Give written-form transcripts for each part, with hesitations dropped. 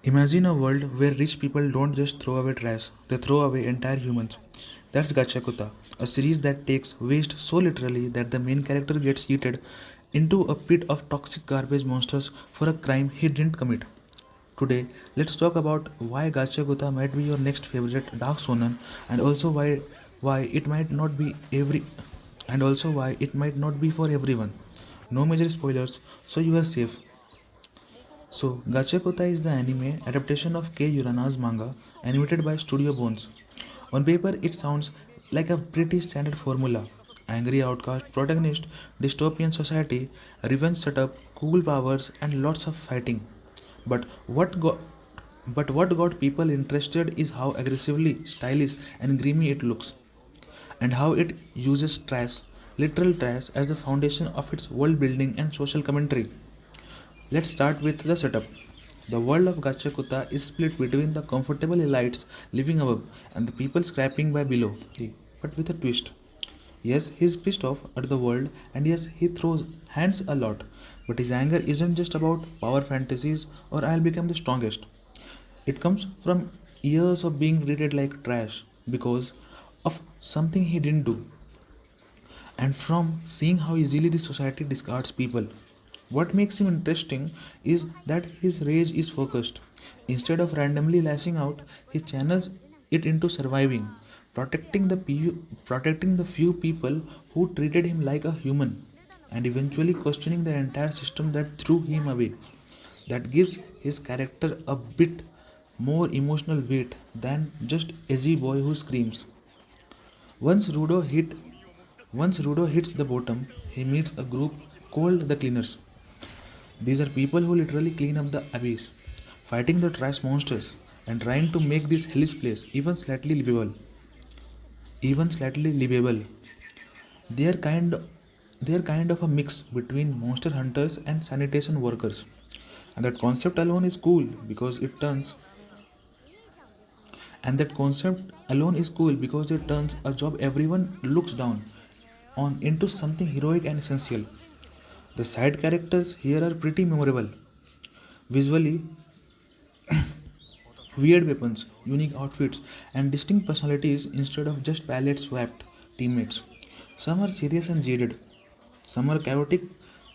Imagine a world where rich people don't just throw away trash, they throw away entire humans. That's Gachakuta, a series that takes waste so literally that the main character gets yeeted into a pit of toxic garbage monsters for a crime he didn't commit. Today, let's talk about why Gachakuta might be your next favorite dark shonen and also why it might not be every and also why it might not be for everyone. No major spoilers, so you are safe. So, Gachiakuta is the anime adaptation of K. Urana's manga, animated by Studio Bones. On paper, it sounds like a pretty standard formula: angry outcast protagonist, dystopian society, revenge setup, cool powers, and lots of fighting. But what got but what got people interested is how aggressively stylish and grimy it looks, and how it uses trash, literal trash, as the foundation of its world building and social commentary. Let's start with the setup. The world of Gachakuta is split between the comfortable elites living above and the people scraping by below, but with a twist. Yes, he's pissed off at the world, and yes, he throws hands a lot, but his anger isn't just about power fantasies or I'll become the strongest. It comes from years of being treated like trash because of something he didn't do, and from seeing how easily the society discards people. What makes him interesting is that his rage is focused. Instead of randomly lashing out, he channels it into surviving, protecting the few people who treated him like a human, and eventually questioning the entire system that threw him away. That gives his character a bit more emotional weight than just edgy boy who screams. Once Rudo hit Once Rudo hits the bottom, he meets a group called the Cleaners. These are people who literally clean up the abyss, fighting the trash monsters and trying to make this hellish place even slightly livable. Even slightly livable. They are kind they are kind of a mix between monster hunters and sanitation workers. And that concept alone is cool because it turns and that concept alone is cool because it turns a job everyone looks down on into something heroic and essential. The side characters here are pretty memorable. Visually, weird weapons, unique outfits, and distinct personalities instead of just palette swapped teammates. Some are serious and jaded, some are chaotic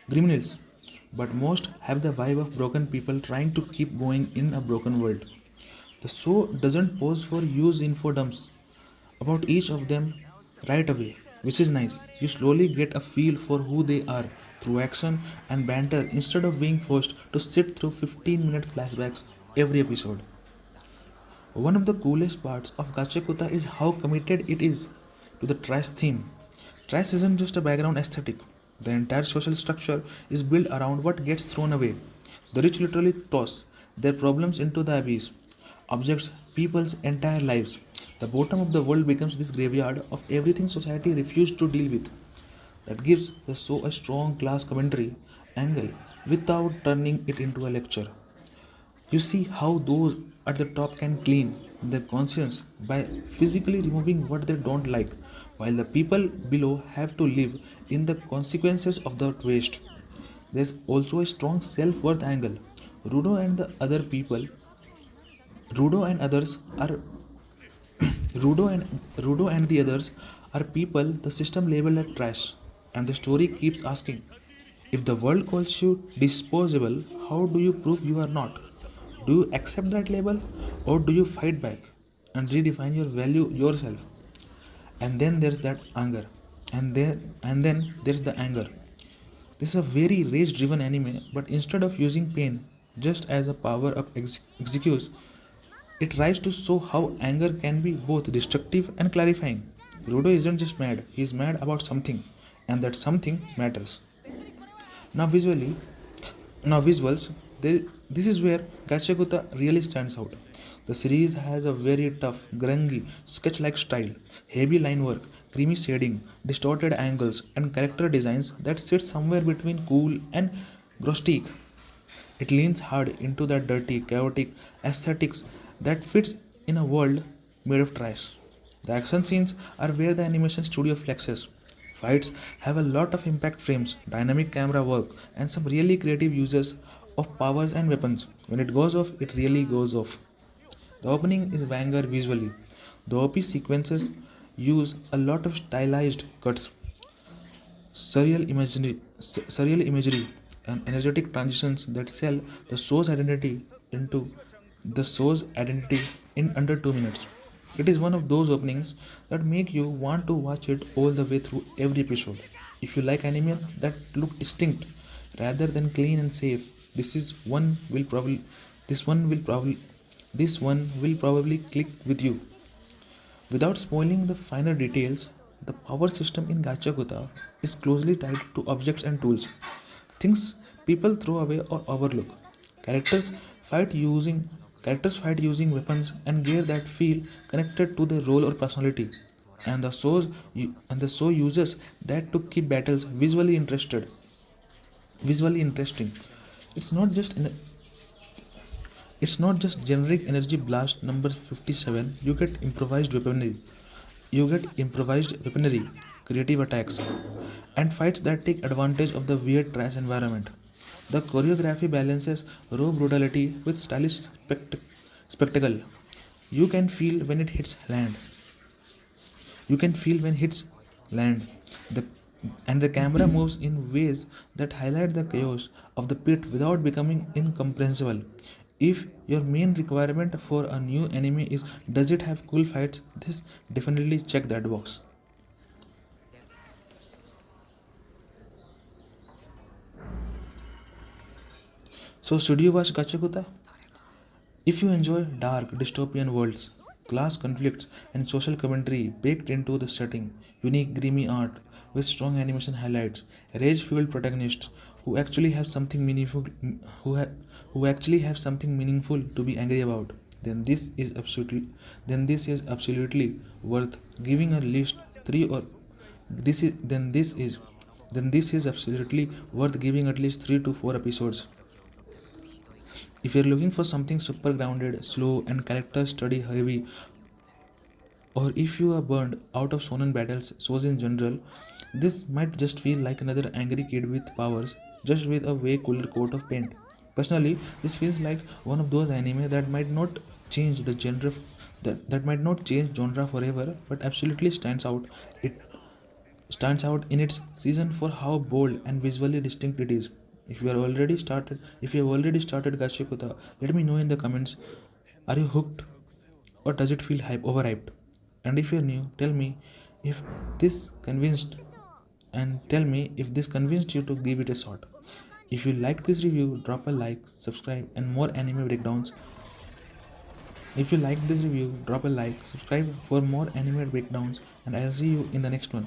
criminals, but most have the vibe of broken people trying to keep going in a broken world. The show doesn't pose for use info dumps about each of them right away, which is nice. You slowly get a feel for who they are through action and banter instead of being forced to sit through 15-minute flashbacks every episode. One of the coolest parts of Gachakuta is how committed it is to the trash theme. Trash isn't just a background aesthetic. The entire social structure is built around what gets thrown away. The rich literally toss their problems into the abyss, objects, people's entire lives. The bottom of the world becomes this graveyard of everything society refused to deal with. That gives the show a strong class commentary angle without turning it into a lecture. You see how those at the top can clean their conscience by physically removing what they don't like, while the people below have to live in the consequences of that waste. There's also a strong self worth angle. Rudo and the other people, Rudo and others are Rudo and the others are people the system labeled as trash, and the story keeps asking, if the world calls you disposable, how do you prove you are not? Do you accept that label or do you fight back and redefine your value yourself? And then there's that anger. And then there's the anger. This is a very rage driven anime, but instead of using pain just as a power up excuse, it tries to show how anger can be both destructive and clarifying. Rudo isn't just mad, he's mad about something, and that something matters. Now, visually, Now, visuals, this is where Gachakuta really stands out. The series has a very tough, grungy, sketch like style, heavy line work, creamy shading, distorted angles, and character designs that sit somewhere between cool and grotesque. It leans hard into that dirty, chaotic aesthetics that fits in a world made of trash. The action scenes are where the animation studio flexes. Fights have a lot of impact frames, dynamic camera work, and some really creative uses of powers and weapons. When it goes off, it really goes off. The opening is banger visually. The OP sequences use a lot of stylized cuts, surreal imagery, and energetic transitions that sell the show's identity into the show's identity in under 2 minutes. It is one of those openings that make you want to watch it all the way through every episode. If you like anime that look distinct rather than clean and safe, this one will probably this one will probably click with you. Without spoiling the finer details, the power system in Gachiakuta is closely tied to objects and tools, things people throw away or overlook. Characters fight using Characters fight using weapons and gear that feel connected to their role or personality, and the show uses that to keep battles visually interesting. It's not just in, it's not just generic energy blast number 57. You get improvised weaponry, creative attacks, and fights that take advantage of the weird trash environment. The choreography balances raw brutality with stylish spectacle. You can feel when it hits land. You can feel when hits land. The and the camera moves in ways that highlight the chaos of the pit without becoming incomprehensible. If your main requirement for a new anime is does it have cool fights, this definitely check that box. So should you watch Gachakuta? If you enjoy dark dystopian worlds, class conflicts, and social commentary baked into the setting, unique grimy art with strong animation highlights, rage-fueled protagonists who actually have something meaningful, who, ha- who actually have something meaningful to be angry about, then this is absolutely worth giving at least three or this is then this is absolutely worth giving at least 3 to 4 episodes. If you're looking for something super grounded, slow, and character study heavy, or if you are burned out of shonen battles shows in general, this might just feel like another angry kid with powers, just with a way cooler coat of paint. Personally, this feels like one of those anime that might not change the genre that might not change genre forever, but absolutely It stands out in its season for how bold and visually distinct it is. If you have already started Gachiakuta, let me know in the comments. Are you hooked or does it feel overhyped? And if you're new, if this convinced tell me if this convinced you to give it a shot. If you liked this review, drop a like, subscribe, and more anime breakdowns. If you liked this review, drop a like, subscribe for more anime breakdowns, and I'll see you in the next one.